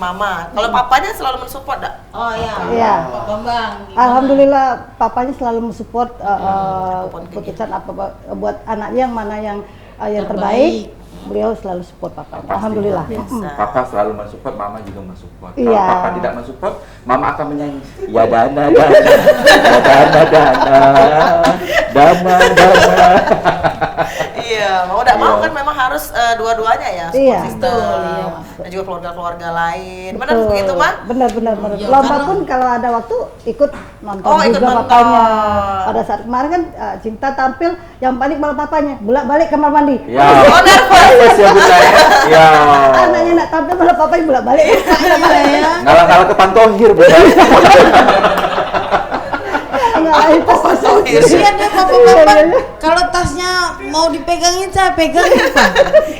mama, kalau papanya selalu mensupport enggak? Oh iya. Iya. Pak Bambang. Alhamdulillah papanya selalu mensupport keputusan apa buat anaknya yang mana yang terbaik. Beliau selalu support papa. Alhamdulillah. Papa selalu mensupport, mama juga mensupport. Iya. Kalau papa tidak mensupport, mama akan menyanyi. Ya dana. Iya, mau enggak mau kan memang harus dua-duanya ya, support Iya. system. Dan juga keluarga-keluarga lain. Benar begitu, Ma? Benar. Lomba pun kalau ada waktu ikut nonton ikut juga nonton. papanya. Pada saat kemarin kan Cinta tampil, yang panik malah papanya, bolak-balik kamar mandi. Ya. Nervous ya Bunda ya. Ya. Anaknya nak tampil malah papanya bolak-balik. Ngalah-ngalah ke Pantohir Bunda. Itu Kasihan deh bapak-bapak. Kalau tasnya mau dipegangin, saya pegangin Pak.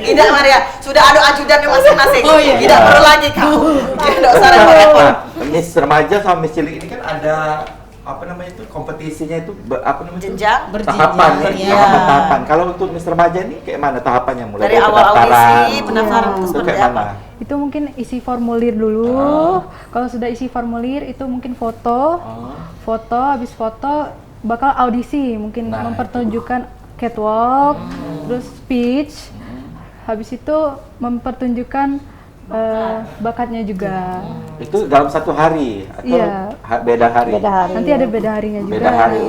Tidak, Maria. Sudah ada ajudannya masing-masing. Oh, iya. Tidak perlu lagi kau. Tidak usah repot-repot. Miss Remaja sama Miss Cilik ini kan ada apa namanya itu kompetisinya itu apa namanya itu? Jenjang. Tahapan ya, Iya. tahapan. Kalau untuk Miss Remaja ini kayak mana tahapannya? Mulai Dari awal audisi, pendaftaran pendaftaran itu itu seperti kayak apa? mana? Itu mungkin isi formulir dulu. Kalau sudah isi formulir itu mungkin foto. Habis foto bakal audisi, mungkin Nah, mempertunjukkan catwalk, terus speech. Habis itu mempertunjukkan bakatnya juga. Itu dalam satu hari atau Iya. beda hari? beda hari. Nanti ada beda harinya juga. Beda hari,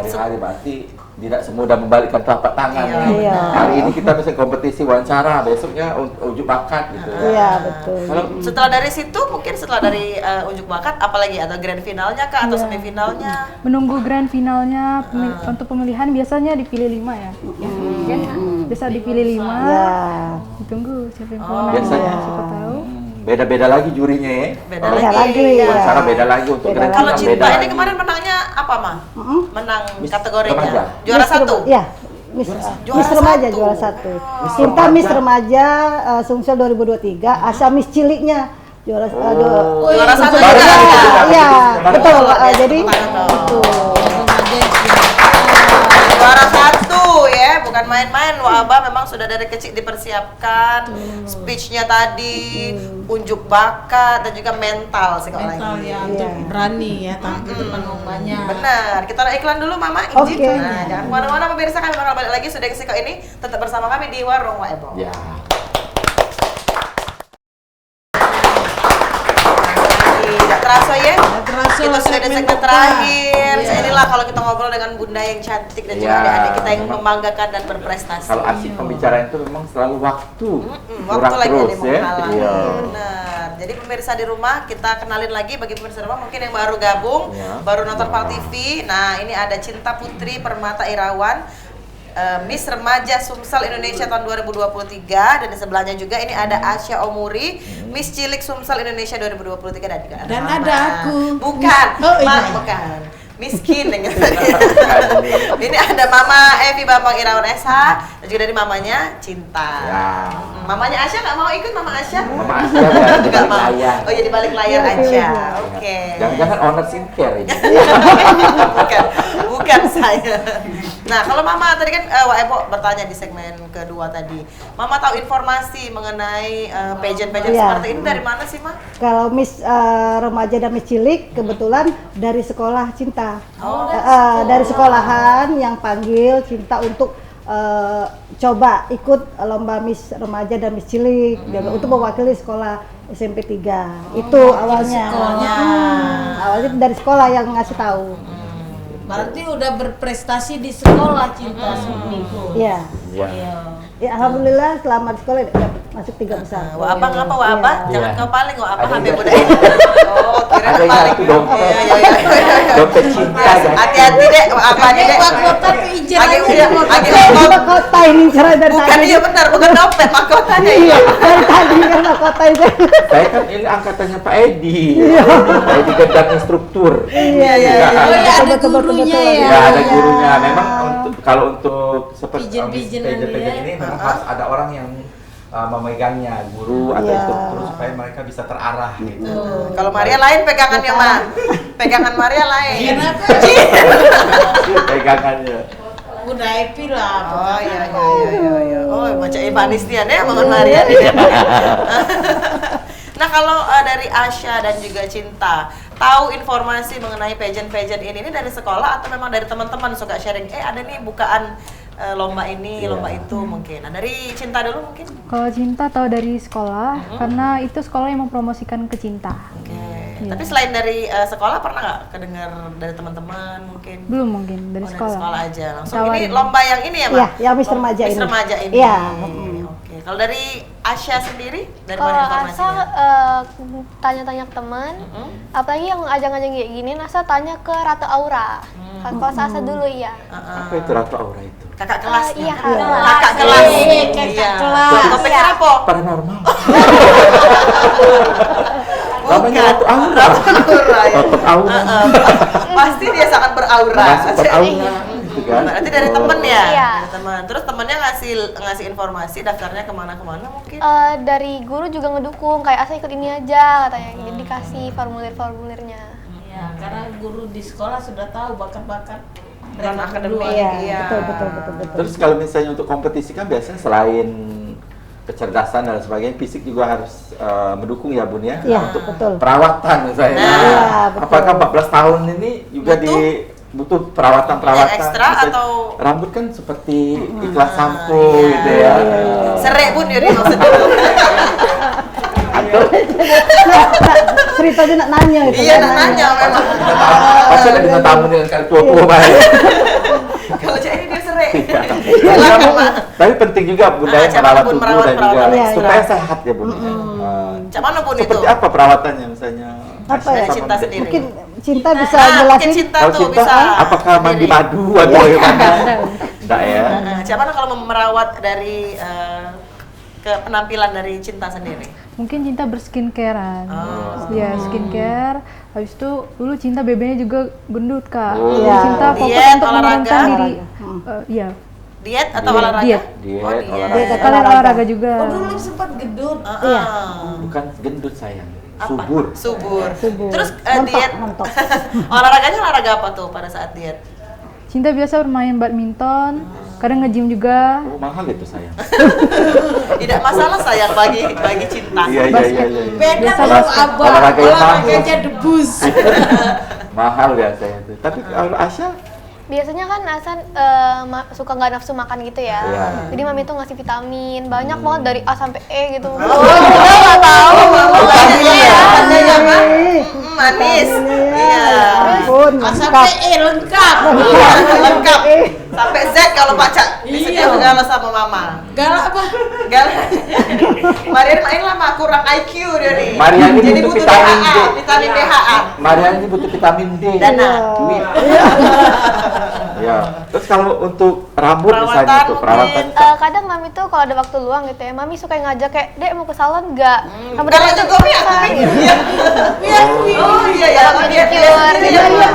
hari berarti tidak semudah membalikkan telapak tangan. Iya. Hari ini kita bisa kompetisi wawancara, besoknya ujuk bakat gitu. Iya, betul. Kalau Setelah dari situ, mungkin setelah dari unjuk bakat, apalagi atau grand finalnya kah atau semifinalnya? Menunggu grand finalnya untuk pemilihan biasanya dipilih 5 ya. Kan bisa dipilih 5. Ya. Ditunggu siapa yang pemenang. biasanya Siapa tahu. beda-beda lagi jurinya ya. Beda Kalau lagi. wawancara beda lagi untuk Beda grand Kalau final Cinta beda ini lagi. kemarin menangnya apa, Ma? Menang Miss kategorinya. Remaja. Juara satu. Iya. Miss Remaja juara satu. Cinta Miss Remaja Sumsel 2023, Asya Miss Ciliknya juara Juara satu Sumsel juga. Iya, betul. Jadi Betul. Juara satu ya, bukan main-main. Wabah memang sudah dari kecil dipersiapkan, speechnya tadi, unjuk bakat dan juga mental sih kalau Mental lagi. ya, untuk berani ya tampil depan orang banyak. Benar, kita iklan dulu Mama, izin. Oke. Nah, jangan kemana-mana pemirsa, kami bakal balik lagi sudah kesiko ini, tetap bersama kami di Warung Waebo. Ya. Tidak terasa ya. Nggak terasa Kita sudah di segmen segmen terakhir. Iya. Inilah kalau kita ngobrol dengan bunda yang cantik dan juga Iya, adik-adik kita yang memang. membanggakan dan berprestasi. Kalau asik pembicaraan itu memang selalu waktu. Waktu Kurang lagi terus yang ya. menghalangi. Iya. Benar. Jadi pemirsa di rumah kita kenalin lagi bagi pemirsa di rumah mungkin yang baru gabung, Iya. baru nonton Pal TV. Nah, ini ada Cinta Putri Permata Irawan, Miss Remaja Sumsel Indonesia tahun 2023, dan di sebelahnya juga ini ada Asya Omuri, Miss Cilik Sumsel Indonesia 2023, dan juga ada Dan Mama. ada aku. Bukan. Oh, iya. Bukan. Miskin yang ini ada Mama Evi Bambang Irawan SH dan juga dari mamanya Cinta. Ya. Mamanya Asya nggak mau ikut, Mama Asya? Mama Asya ada di Nggak balik mau. layar. Oh ya di balik layar aja. Oke. Jangan-jangan owner skincare ini. bukan saya. Nah kalau Mama tadi kan Wak Ebo bertanya di segmen kedua tadi, Mama tahu informasi mengenai pageant-pageant Iya. seperti ini dari mana sih, Ma? Kalau Miss Remaja dan Miss Cilik kebetulan dari sekolah Cinta. Oh, Dari sekolahan yang panggil Cinta untuk coba ikut lomba Miss Remaja dan Miss Cilik untuk mewakili sekolah SMP 3. Itu awalnya. sekolahnya. Awalnya dari sekolah yang ngasih tahu. Berarti udah berprestasi di sekolah Cinta sebelumnya. Iya. Iya. Ya, alhamdulillah selama di sekolah dapat masuk 3 besar. Wah abang apa wah abang? Iya. Jangan kau paling wah apa Ada habis yang- udah. Oh kira Ada yang paling. satu dompet. Iya. Dompet cinta. guys. Hati-hati dek, wah apa nih dek? Mahkota keijauan Agak aja, udah, mahkota. agak Mahkota ini cara dari bukan tadi. iya benar, bukan dompet, mahkotanya Iya, iya. dari tadi kan mahkota itu. Saya kan ini angkatannya Pak Edi. Pak Edi Gendang Instruktur. Iya. Oh ya ada Betul, gurunya betul. ya. Ya ada gurunya. Memang kalau untuk seperti Pijen-pijenan pageant ya. ini memang harus ada orang yang memegangnya, guru atau Iya. instruktur supaya mereka bisa terarah gitu. Kalau Maria lain pegangannya mah, pegangan Maria lain. Kenapa? Pegangannya. Udah happy lah. Oh iya. Oh macam Ibanis dia nih, Maman Maria nih. Nah kalau dari Asya dan juga Cinta, tahu informasi mengenai pageant-pageant ini dari sekolah atau memang dari teman-teman suka sharing? Ada nih bukaan lomba ini, Iya. lomba itu mungkin. Nah dari Cinta dulu mungkin. Kalau Cinta tahu dari sekolah, karena itu sekolah yang mempromosikan ke Cinta. Oke. Iya. Tapi selain dari sekolah pernah nggak kedengar dari teman-teman mungkin? Belum mungkin dari Oh, sekolah. dari sekolah aja langsung. Tawarin. Ini lomba yang ini ya, Mbak? Iya, yang Miss Remaja Miss ini. Remaja ini. Iya. Oke. Kalau dari Asya sendiri, dari Kalau mana Asa informasinya? tanya-tanya ke teman, apalagi yang ajang-ajang kayak gini, Nasa tanya ke Ratu Aura. Kalau Asa dulu iya. Apa itu Ratu Aura itu? Kakak kelasnya. Iya, Kakak kelas. Kakak Iya. kelas. Kau pikir apa? Paranormal. Namanya Ratu Aura. Aura ya. Ratu Aura. Pasti dia sangat beraura. Masuk beraura. Gitu kan? Berarti dari temen ya? Iya. Dari teman. Terus temennya ngasih informasi daftarnya kemana-kemana mungkin? Dari guru juga ngedukung, kayak Asa ikut ini aja katanya, jadi dikasih formulir-formulirnya. Ya, karena guru di sekolah sudah tahu bakat-bakat Dan mereka akademik. berdua. Iya. Betul. Terus kalau misalnya untuk kompetisi kan biasanya selain kecerdasan dan sebagainya, fisik juga harus mendukung ya Bun ya? Iya, Untuk betul. perawatan misalnya. Iya, betul. Apakah 14 tahun ini juga butuh perawatan-perawatan? Yang ekstra Misalnya atau? rambut kan seperti iklan sampo gitu ya. Serik Bun jadi maksudnya. Atau Ceritanya nak nanya itu. Iya, nak nanya memang. pasti ada bintang tamu dengan kali tua-tua banget. Kalau cek ini dia serik. Iya. Silakan, Pak. Tapi penting juga Bunda ya cara merawat Bun tubuh merawat dan juga perawatan. Iya, supaya iya. sehat ya Bun. Cak mana Bun itu? Seperti apa perawatannya misalnya? Apa Asya ya? sama Cinta Bunda? sendiri. Mungkin Cinta bisa Mungkin jelasin. Cinta Kalau tuh cinta, bisa. apakah mandi sendiri. madu atau bagaimana? Enggak ya. Cak mana kalau merawat dari ke penampilan dari Cinta sendiri? Mungkin Cinta berskincare-an. Oh. Ya, skincare. Habis itu dulu Cinta BB-nya juga gendut, Kak. Oh. Jadi Iya. Cinta fokus Diet, untuk olahraga. menurunkan diri. Iya. Diet atau Diet. olahraga? Diet. Diet, Oh, diet. olahraga. Kalian olahraga juga. Oh dulu sempat gedut. Iya. Bukan gendut sayang, Apa? subur. Subur. Subur. Terus Montok, diet. montok. Olahraganya olahraga apa tuh pada saat diet? Cinta biasa bermain badminton, kadang nge-gym juga. Oh, mahal itu sayang. Tidak masalah sayang bagi Cinta. Iya. Beda Biasa kalau basket. abang Olahraga yang olahraganya debus. Mahal biasanya itu. Tapi kalau Asya, Biasanya kan Asa suka nggak nafsu makan gitu ya. Iya. Jadi mami tuh ngasih vitamin banyak banget dari A sampai E gitu. Oh, nggak tahu. vitamin ya? Iya, kan? manis. Iya. Ampun, Sampai lengkap. Iya, lengkap. Sampai Z kalau baca Iya. segala sama mama. Galak apa? Galak. Marian main lama kurang IQ dia nih. Marian ini jadi butuh butuh vitamin DHA, D. vitamin DHA. Marian ini butuh vitamin D. Dana. Duit. Ya. Terus kalau untuk rambut Perawatan misalnya tuh perawatan. Kadang mami tuh kalau ada waktu luang gitu ya, mami suka ngajak kayak, Dek mau ke salon nggak? Kalau juga Mia, Oh iya ya, dia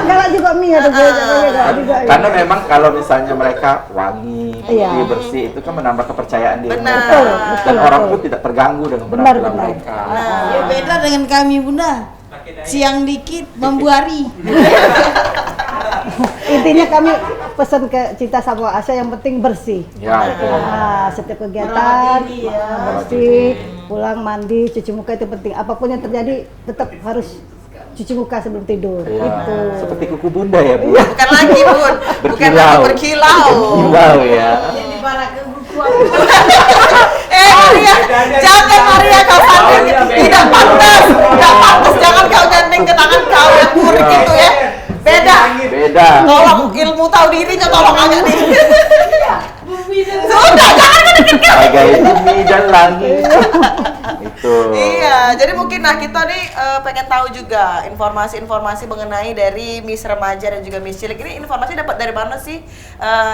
galak juga Mia tuh. Galak juga. Karena memang kalau misalnya mereka wangi, Iya. putih, bersih itu kan menambah kepercayaan diri Benar. mereka. Dan Betul, orang betul. pun tidak terganggu dengan Benar, penampilan benar. mereka. Ya beda dengan kami Bunda. Siang dikit bambu hari. Intinya kami pesan ke Cinta sama Asya yang penting bersih. Ya, itu. Nah, setiap kegiatan Merawat diri, ya. bersih, pulang mandi, cuci muka itu penting. Apapun yang terjadi tetap harus cuci muka sebelum tidur. Ya, Itu. seperti kuku bunda ya, Bu. bukan lagi Bun, bukan lagi berkilau. Berkilau ya. Jadi para ke buku Maria, jangan Maria kau sambil tidak pantas, jangan kau gandeng ke tangan kau yang burik itu ya. Beda. Beda. Tolong ilmu tahu dirinya tolong agak nih. Sudah, jangan Bagai bumi dan langit. Itu. Iya, jadi mungkin kita nih pengen tahu juga informasi-informasi mengenai dari Miss Remaja dan juga Miss Cilik. Ini informasi dapat dari mana sih?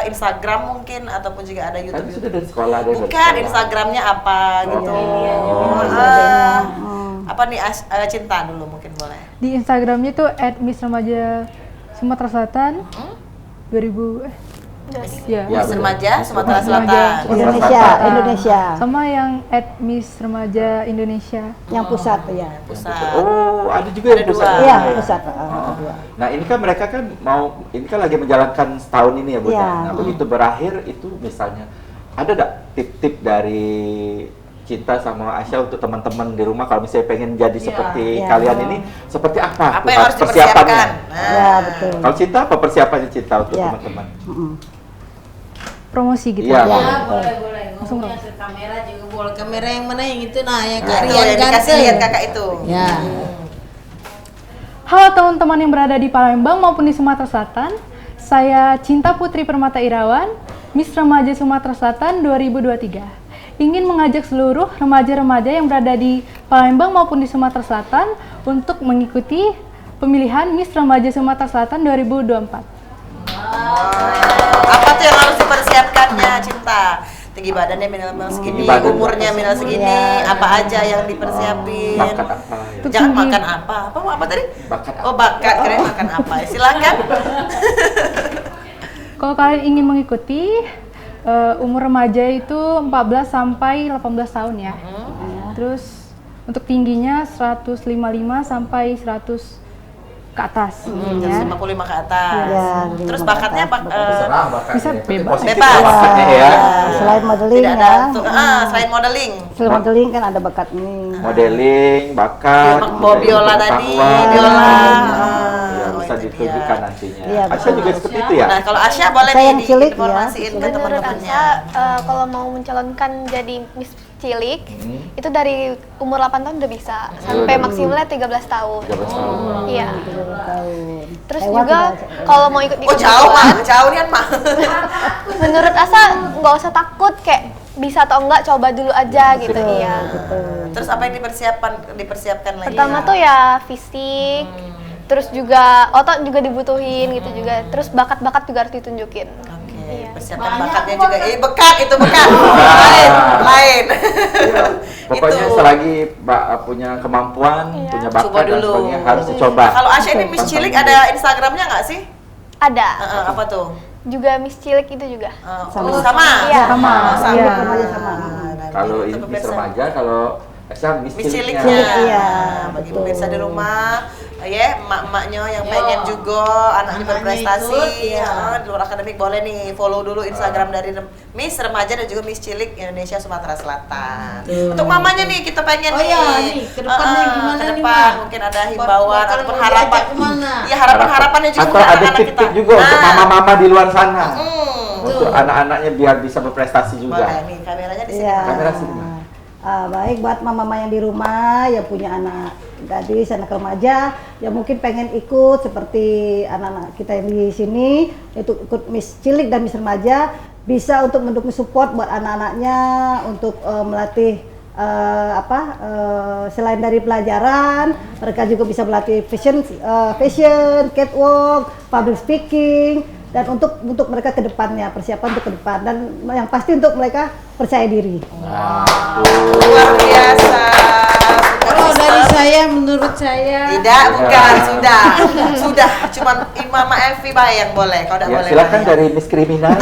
Instagram mungkin ataupun juga ada Kan YouTube. sudah dari sekolah deh. Bukan, Instagramnya apa gitu. Apa nih Cinta dulu mungkin boleh. Di Instagramnya itu @missremaja Sumatera Selatan 2000 ya. Ya, Miss benar. Remaja Sumatera Remaja. Selatan. Indonesia. Sama yang @Miss Remaja Indonesia. Yang pusat ya. Pusat. Oh, ada juga yang Ada pusat. dua. Iya, ya? pusat. Dua. Nah, ini kan mereka kan ini kan lagi menjalankan setahun ini ya, Bu. Iya. Nah, begitu berakhir itu misalnya ada nggak tip-tip dari Cinta sama Asya untuk teman-teman di rumah kalau misalnya pengen jadi seperti Iya. kalian ini, seperti apa? Apa yang harus dipersiapkan? Nah. Ya, betul. Kalau Cinta apa persiapannya Cinta untuk Iya. teman-teman? Promosi gitu. Iya. Ya boleh. Ngomongnya hasil kamera juga boleh. Kamera yang mana yang itu nah yang Itu Rian yang dikasih ganteng. lihat kakak itu. Ya. Halo teman-teman yang berada di Palembang maupun di Sumatera Selatan. Saya Cinta Putri Permata Irawan, Miss Remaja Sumatera Selatan 2023. Ingin mengajak seluruh remaja-remaja yang berada di Palembang maupun di Sumatera Selatan untuk mengikuti pemilihan Miss Remaja Sumatera Selatan 2024. Apa tuh yang harus dipersiapkannya Cinta? Tinggi badannya minimal segini, Tinggi badan. umurnya minimal segini, apa aja yang dipersiapin? Bakat apa? Ya? Jangan makan apa? Apa tadi? Bakat apa? Oh bakat, keren makan apa? Silakan. Kalau kalian ingin mengikuti, umur remaja itu 14 sampai 18 tahun ya. Terus untuk tingginya 155 sampai 100 ke atas. Ya. 155 ke atas. Ya, Terus 55 bakatnya ke atas, Terserah bakatnya. Bisa Yang penting bebas. positif Bebas. bakatnya ya. Selain modeling Tidak ada ya. untuk selain modeling. Selain modeling kan ada bakat ini. Modeling, bakat, Bawa biola tadi, pengetahuan. biola. Ya, bisa itu ditunjukkan dia. nantinya. Iya, Asya juga seperti itu ya? Nah, kalau Asya boleh Saya nih yang cilik, diinformasiin ke Menurut teman-temannya. Asya, kalau mau mencalonkan jadi Miss Cilik, itu dari umur 8 tahun udah bisa, sampai maksimalnya 13 tahun. 13 tahun. Iya. Tahun. Terus Lewat juga udah. kalau mau ikut di Oh jauh kejuaraan, mah, jauh nih mah. menurut Asa nggak usah takut, kayak bisa atau enggak coba dulu aja gitu. Iya. Terus apa yang dipersiapkan lagi? Pertama tuh ya fisik, terus juga otot juga dibutuhin gitu juga. Terus bakat-bakat juga harus ditunjukin. Oke, Iya. persiapkan bakatnya juga. Bekat itu bekat. Lain. Iya. Pokoknya Itu. selagi Mbak punya kemampuan, punya bakat Coba dan dulu. sebagainya harus dicoba. Nah, kalau Asya ini Miss Cilik ada Instagramnya nggak sih? Ada. Apa tuh? Juga Miss Cilik itu juga. Oh, sama. Iya. Sama. Oh, sama. Iya. Remaja sama. Nah, Kalau itu ini Miss pemirsa. Remaja, kalau Asya Miss Miss Ciliknya. Ciliknya. Iya, Bagi betul. pemirsa di rumah, ya emak-emaknya yang pengen juga anaknya berprestasi ikut, iya. di luar akademik boleh nih follow dulu Instagram dari Miss Remaja dan juga Miss Cilik Indonesia Sumatera Selatan. Untuk mamanya nih kita pengen Oh iya, nih, ke depannya gimana ke nih, depan Ma? mungkin ada himbauan Bakal ataupun mau harapan. diajak kemana? Iya, harapan-harapannya juga Atau untuk ada anak-anak kita. tip-tip juga untuk Nah, mama-mama di luar sana. hmm, Untuk anak-anaknya biar bisa berprestasi juga. boleh nih kameranya di sini. Iya. Kamera sini, Ma. Baik buat mama-mama yang di rumah yang punya anak gadis, anak remaja yang mungkin pengen ikut seperti anak-anak kita yang di sini, itu ikut Miss Cilik dan Miss Remaja, bisa untuk mendukung support buat anak-anaknya untuk melatih selain dari pelajaran, mereka juga bisa melatih fashion, catwalk, public speaking, dan untuk mereka ke depannya, persiapan untuk ke depan, dan yang pasti untuk mereka percaya diri. Luar biasa. Kalau dari saya, menurut saya Tidak, bukan, sudah, cuman Mama Evi bayang boleh, kalau tidak Ya, boleh. silakan dari Miss Kriminal.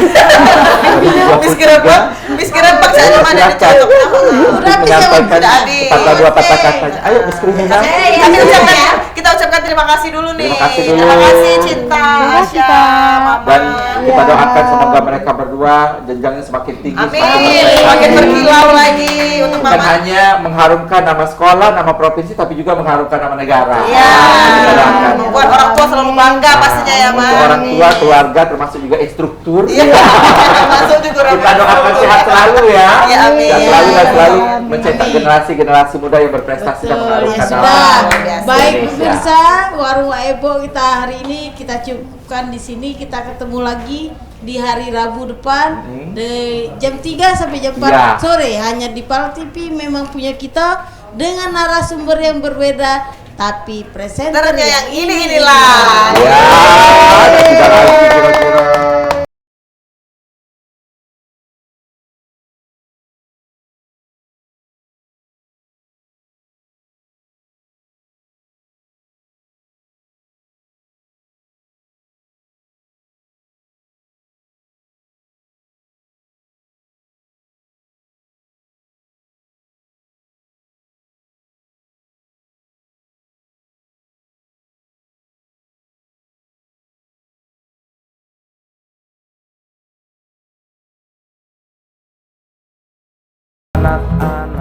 Miss Gerembak saya mana yang cocok. Menyampaikan Sudah habis. sepatah dua patah katanya. Ayo Miss Kriminal. Kita ucapkan terima kasih dulu nih. Terima kasih dulu. Terima kasih Cinta, Asya, Mama. Dan kita doakan semoga mereka berdua jenjangnya semakin tinggi, Amin. Semakin berkilau lagi untuk bukan Mama. hanya mengharumkan nama sekolah, nama provinsi, tapi juga mengharumkan nama negara. Iya. Kita doakan. Buat orang tua selalu bangga pastinya ya, Ma. Untuk orang tua, keluarga, termasuk juga instruktur. Iya. Masuk juga orang Kita doakan sehat selalu ya. Ya, amin. Dan selalu mencetak generasi generasi muda yang berprestasi dan betul, ya mengharumkan sudah. Luar biasa. Baik Indonesia. pemirsa, Warung Ebo kita hari ini kita cukupkan di sini. Kita ketemu lagi di hari Rabu depan di jam 3 sampai jam 4 Ya. sore hanya di Pal TV. Memang punya kita dengan narasumber yang berbeda, tapi presenter Ternyata yang inilah. Ya, tidak lagi kira-kira. Anak-anak